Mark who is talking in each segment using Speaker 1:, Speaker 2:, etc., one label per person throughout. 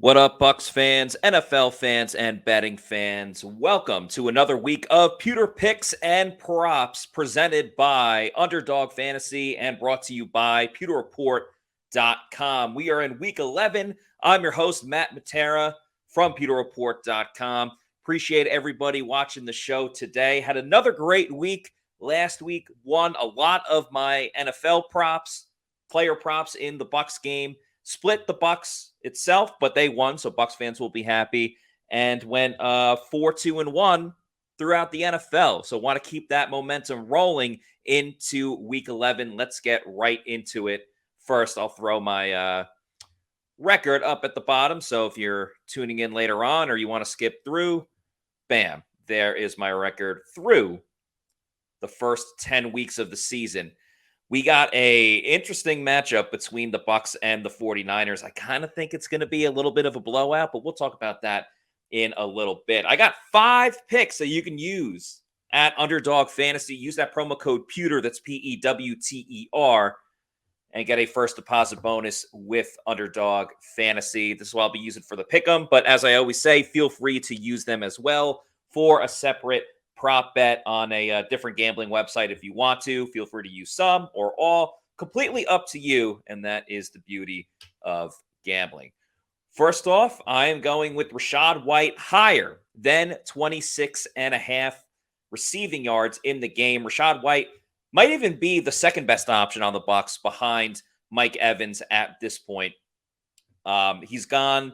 Speaker 1: What up, Bucs fans, NFL fans, and betting fans? Welcome to another week of Pewter Picks and Props presented by Underdog Fantasy and brought to you by PewterReport.com. We are in week 11. I'm your host, Matt Matera from PewterReport.com. Appreciate everybody watching the show today. Had another great week. Last week, won a lot of my NFL props, player props in the Bucs game. Split the Bucs itself, but they won, so Bucs fans will be happy. And went 4-2-1 throughout the NFL. So want to keep that momentum rolling into Week 11. Let's get right into it. First, I'll throw my record up at the bottom. So if you're tuning in later on or you want to skip through, bam, there is my record through the first 10 weeks of the season. We got a interesting matchup between the Bucs and the 49ers. I kind of think it's going to be a little bit of a blowout, but we'll talk about that in a little bit. I got 5 picks that you can use at Underdog Fantasy. Use that promo code Pewter, that's PEWTER, and get a first deposit bonus with Underdog Fantasy. This is what I'll be using for the pick'em, but as I always say, feel free to use them as well for a separate prop bet on a different gambling website if you want to. Feel free to use some or all. Completely up to you, and that is the beauty of gambling. First off, I am going with Rachaad White higher than 26.5 receiving yards in the game. Rachaad White might even be the second best option on the Bucs behind Mike Evans at this point. He's gone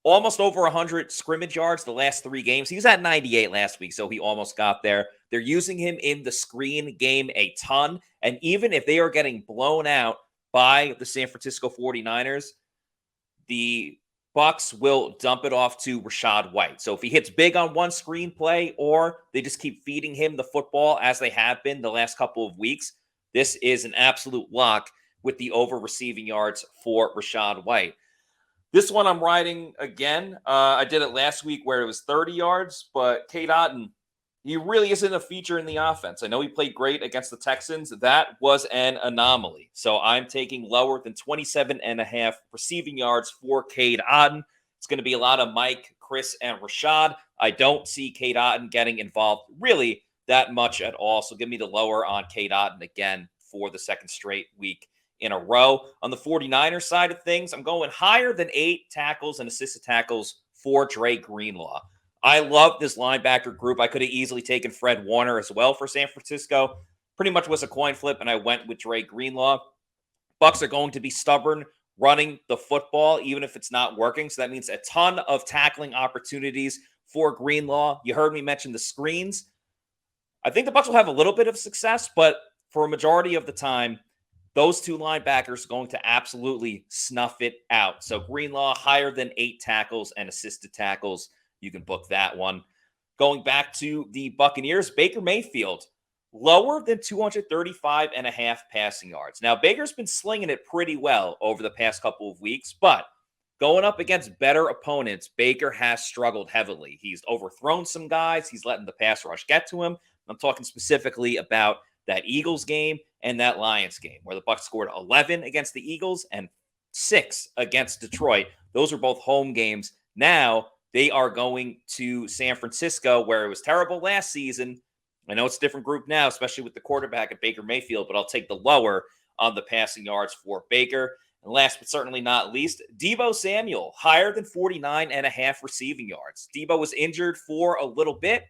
Speaker 1: almost over 100 scrimmage yards the last 3 games. He was at 98 last week, so he almost got there. They're using him in the screen game a ton, and even if they are getting blown out by the San Francisco 49ers, the Bucs will dump it off to Rachaad White. So if he hits big on one screen play or they just keep feeding him the football as they have been the last couple of weeks, this is an absolute lock with the over receiving yards for Rachaad White. This one I'm riding again. I did it last week where it was 30 yards, but Cade Otton, he really isn't a feature in the offense. I know he played great against the Texans. That was an anomaly. So I'm taking lower than 27.5 receiving yards for Cade Otton. It's going to be a lot of Mike, Chris, and Rashad. I don't see Cade Otton getting involved really that much at all. So give me the lower on Cade Otton again for the second straight week in a row. On the 49ers side of things, I'm going higher than 8 tackles and assisted tackles for Dre Greenlaw. I love this linebacker group. I could have easily taken Fred Warner as well for San Francisco. Pretty much was a coin flip, and I went with Dre Greenlaw. Bucs are going to be stubborn running the football, even if it's not working. So that means a ton of tackling opportunities for Greenlaw. You heard me mention the screens. I think the Bucs will have a little bit of success, but for a majority of the time, those 2 linebackers are going to absolutely snuff it out. So Greenlaw higher than 8 tackles and assisted tackles. You can book that one. Going back to the Buccaneers, Baker Mayfield lower than 235.5 passing yards. Now, Baker's been slinging it pretty well over the past couple of weeks, but going up against better opponents, Baker has struggled heavily. He's overthrown some guys. He's letting the pass rush get to him. I'm talking specifically about that Eagles game and that Lions game, where the Bucs scored 11 against the Eagles and 6 against Detroit. Those are both home games. Now they are going to San Francisco, where it was terrible last season. I know it's a different group now, especially with the quarterback at Baker Mayfield, but I'll take the lower on the passing yards for Baker. And last but certainly not least, Deebo Samuel, higher than 49.5 receiving yards. Deebo was injured for a little bit,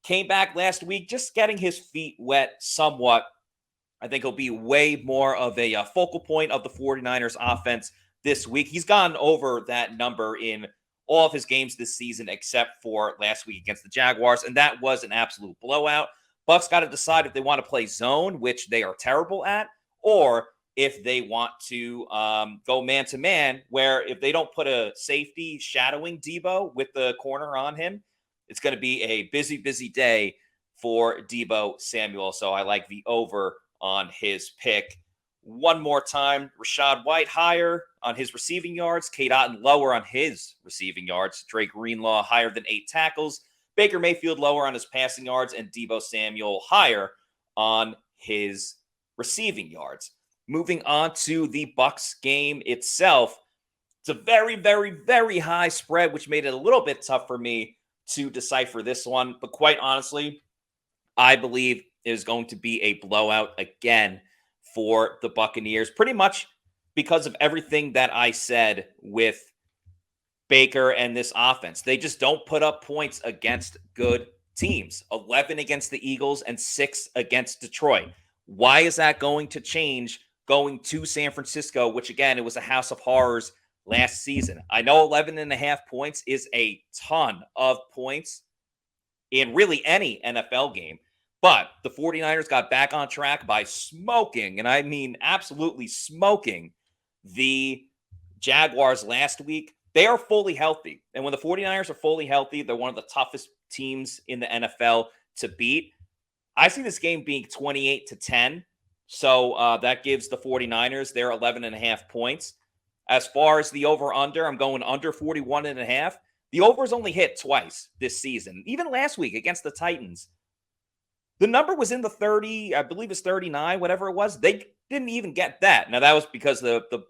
Speaker 1: came back last week, just getting his feet wet somewhat. I think he'll be way more of a focal point of the 49ers offense this week. He's gone over that number in all of his games this season, except for last week against the Jaguars, and that was an absolute blowout. Bucs got to decide if they want to play zone, which they are terrible at, or if they want to go man-to-man, where if they don't put a safety shadowing Deebo with the corner on him, it's going to be a busy, busy day for Deebo Samuel. So I like the over on his pick. One more time, Rachaad White higher on his receiving yards, Cade Otton lower on his receiving yards, Dre Greenlaw higher than 8 tackles, Baker Mayfield lower on his passing yards, and Deebo Samuel higher on his receiving yards. Moving on to the Bucs game itself, It's a very, very, very high spread, which made it a little bit tough for me to decipher this one. But quite honestly, I believe it is going to be a blowout again for the Buccaneers, pretty much because of everything that I said with Baker and this offense. They just don't put up points against good teams. 11 against the Eagles and 6 against Detroit. Why is that going to change going to San Francisco, which again, it was a house of horrors last season? I know 11 and a half points is a ton of points in really any NFL game, but the 49ers got back on track by smoking, and I mean absolutely smoking, the Jaguars last week. They are fully healthy. And when the 49ers are fully healthy, they're one of the toughest teams in the NFL to beat. I see this game being 28-10. So that gives the 49ers their 11 and a half points. As far as the over-under, I'm going under 41 and a half. The over's only hit twice this season. Even last week against the Titans, the number was in the 30, I believe it's 39, whatever it was. They didn't even get that. Now, that was because the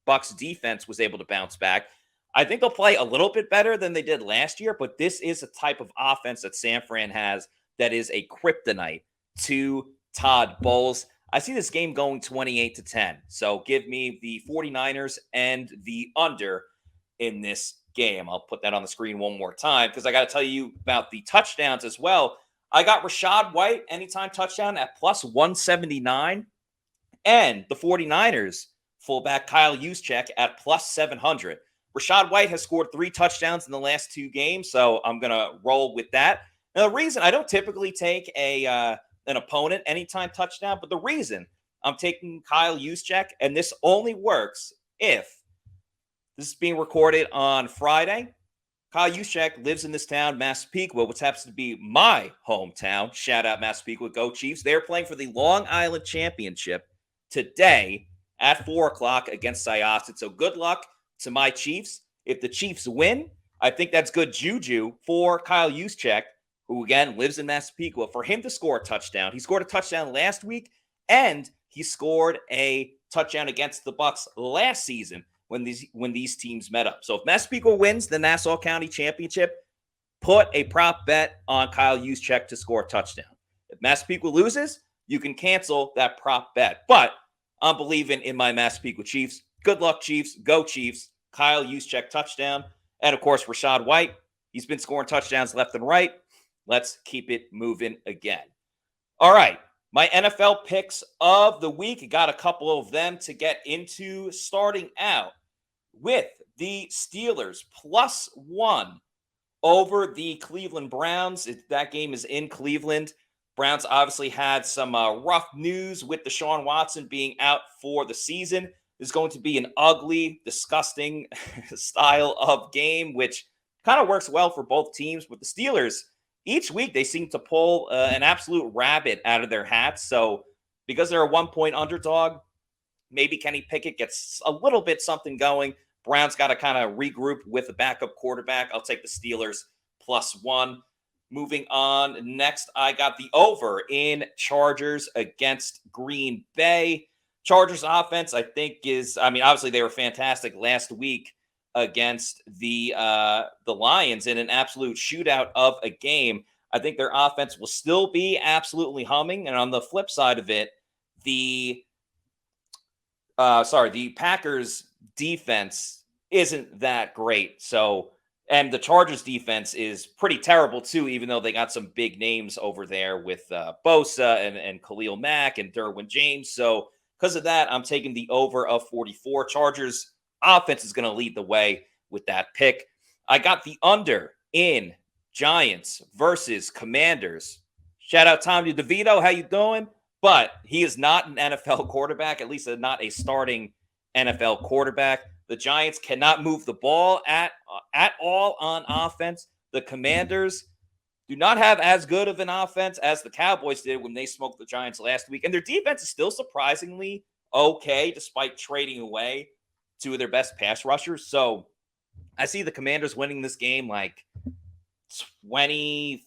Speaker 1: Bucs defense was able to bounce back. I think they'll play a little bit better than they did last year, but this is a type of offense that San Fran has that is a kryptonite to Todd Bowles. I see this game going 28-10. So give me the 49ers and the under in this game. I'll put that on the screen one more time because I got to tell you about the touchdowns as well. I got Rachaad White anytime touchdown at plus 179 and the 49ers fullback Kyle Juszczyk at plus 700. Rachaad White has scored 3 touchdowns in the last 2 games, so I'm going to roll with that. Now, the reason I don't typically take an opponent anytime touchdown, but the reason I'm taking Kyle Juszczyk, and this only works if this is being recorded on Friday. Kyle Juszczyk lives in this town, Massapequa, which happens to be my hometown. Shout out Massapequa, go Chiefs. They're playing for the Long Island Championship today at 4 o'clock against Syosset. So good luck to my Chiefs. If the Chiefs win, I think that's good juju for Kyle Juszczyk, who again lives in Massapequa, for him to score a touchdown. He scored a touchdown last week, and he scored a touchdown against the Bucs last season when these teams met up. So if Massapequa wins the Nassau County Championship, put a prop bet on Kyle Juszczyk to score a touchdown. If Massapequa loses, you can cancel that prop bet. But I'm believing in my Massapequa Chiefs. Good luck, Chiefs. Go Chiefs. Kyle Juszczyk touchdown. And, of course, Rachaad White. He's been scoring touchdowns left and right. Let's keep it moving again. All right. My NFL picks of the week. Got a couple of them to get into. Starting out with the Steelers +1 over the Cleveland Browns. That game is in Cleveland. Browns obviously had some rough news with Deshaun Watson being out for the season. Is going to be an ugly, disgusting style of game, which kind of works well for both teams. With the Steelers, each week they seem to pull an absolute rabbit out of their hats. So because they're a 1-point underdog, maybe Kenny Pickett gets a little bit something going. Browns got to kind of regroup with a backup quarterback. I'll take the Steelers +1. Moving on, next I got the over in Chargers against Green Bay. Chargers offense, I think, obviously they were fantastic last week against the Lions in an absolute shootout of a game. I think their offense will still be absolutely humming. And on the flip side of it, the Packers defense isn't that great. So, and the Chargers defense is pretty terrible too, even though they got some big names over there with Bosa and Khalil Mack and Derwin James. So, because of that, I'm taking the over of 44. Chargers offense is going to lead the way with that pick. I got the under in Giants versus Commanders. Shout out Tommy DeVito. How you doing? But he is not an NFL quarterback, at least not a starting NFL quarterback. The Giants cannot move the ball at all on offense. The Commanders do not have as good of an offense as the Cowboys did when they smoked the Giants last week. And their defense is still surprisingly okay, despite trading away 2 of their best pass rushers. So I see the Commanders winning this game like 23-10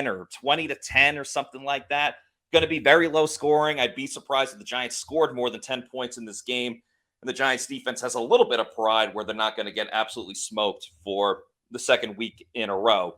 Speaker 1: or 20-10 or something like that. Going to be very low scoring. I'd be surprised if the Giants scored more than 10 points in this game. And the Giants defense has a little bit of pride where they're not going to get absolutely smoked for the second week in a row.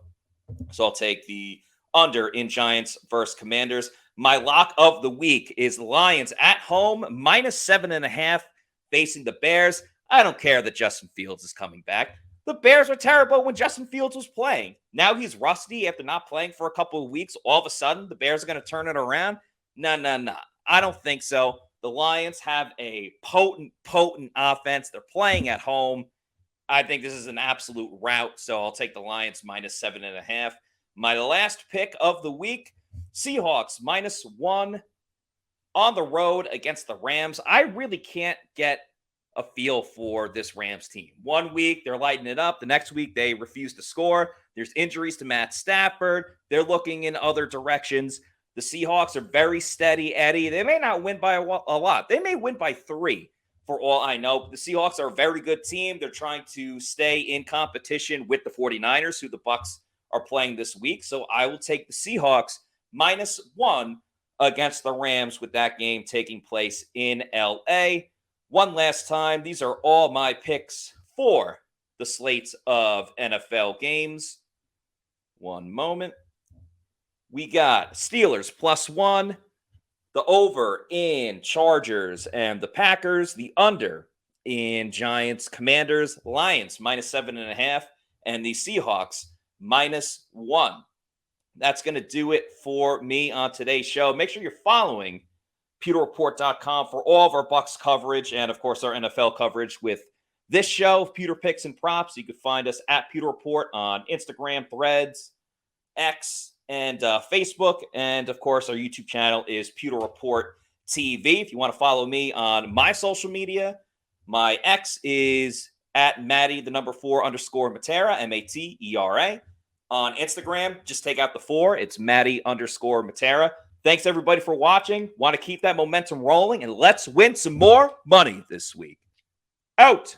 Speaker 1: So I'll take the under in Giants versus Commanders. My lock of the week is Lions at home, -7.5, facing the Bears. I don't care that Justin Fields is coming back. The Bears were terrible when Justin Fields was playing. Now he's rusty after not playing for a couple of weeks. All of a sudden, the Bears are going to turn it around? No. I don't think so. The Lions have a potent offense. They're playing at home. I think this is an absolute rout, so I'll take the Lions -7.5. My last pick of the week, Seahawks -1 on the road against the Rams. I really can't get a feel for this Rams team. 1 week, they're lighting it up. The next week, they refuse to score. There's injuries to Matt Stafford. They're looking in other directions. The Seahawks are very steady, Eddie. They may not win by a lot. They may win by 3 for all I know. The Seahawks are a very good team. They're trying to stay in competition with the 49ers, who the Bucs are playing this week. So I will take the Seahawks -1 against the Rams with that game taking place in LA. One last time, these are all my picks for the slates of NFL games. One moment. We got Steelers +1, the over in Chargers and the Packers, the under in Giants, Commanders, Lions -7.5, and the Seahawks -1. That's going to do it for me on today's show. Make sure you're following PewterReport.com for all of our Bucs coverage and, of course, our NFL coverage with this show, Pewter Picks and Props. You can find us at Pewter Report on Instagram, Threads, X, and Facebook. And, of course, our YouTube channel is Pewter Report TV. If you want to follow me on my social media, my X is at Matty_Matera, Matera. On Instagram, just take out the 4. It's Matty_Matera. Thanks, everybody, for watching. Want to keep that momentum rolling, and let's win some more money this week. Out.